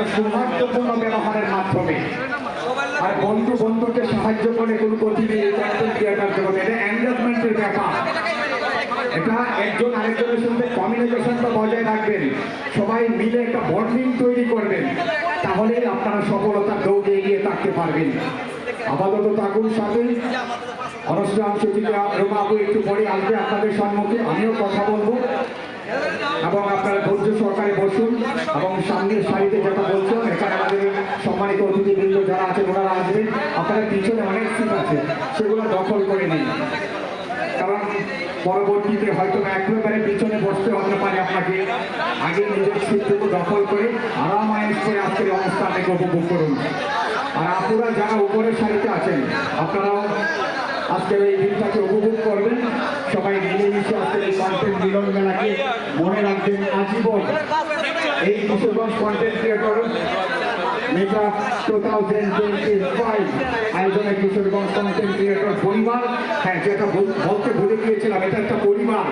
একটা সৌহার্দ্যপূর্ণ ব্যবহারের মাধ্যমে। আর বন্ধু বন্ধুকে সাহায্য করে কোনো প্রতিদিন কন্টেন্ট ক্রিয়েটার জগতে এটা এনগেজমেন্টের ব্যাপার। এটা একজন আরেকজনের সঙ্গে কমিউনিকেশনটা বজায় রাখবেন, সবাই মিলে একটা বন্ডিং তৈরি করবেন, তাহলে আপনারা সফলতার দৌড়ে এগিয়ে থাকতে পারবেন। আপাতত থাকুন সাথে। অনুষ্ঠান সূচিকা রোমাবু একটু পরে আসবে আপনাদের সম্মুখে, আমিও কথা বলবো এবং আপনারা ধৈর্য সহকারে বসুন এবং সামনের সারিতে যেটা বলছেন এখানে আমাদের সম্মানিত অতিথিবৃন্দ যারা আছেন ওনারা আসবেন। আপনারা পিছনে অনেক সিট আছে, সেগুলো দখল করে নিন, কারণ পরবর্তীতে হয়তো একেবারে পিছনে বসতে হতে পারে আপনাকে। আগে নিজের সিটটুকু দখল করে আরামায়েশ করে আজকের অনুষ্ঠানটাকে উপভোগ করুন। আর আপনারা যারা উপরের সারিতে আছেন আপনারাও আজকের এই দিনটাকে উপভোগ করবেন। সবাই মিলেমিশে আজকের এই কন্টেন্ট মিলন মেলাকে মনে রাখবেন আজীবন। এই কিশোরগঞ্জ কন্টেন্ট ক্রিয়েটর মেটা 2025 আয়োজনে কিশোরগঞ্জ কন্টেন্ট ক্রিয়েটর পরিবার, হ্যাঁ যেটা বলতে ভুলে গিয়েছিলাম, এটা একটা পরিবার।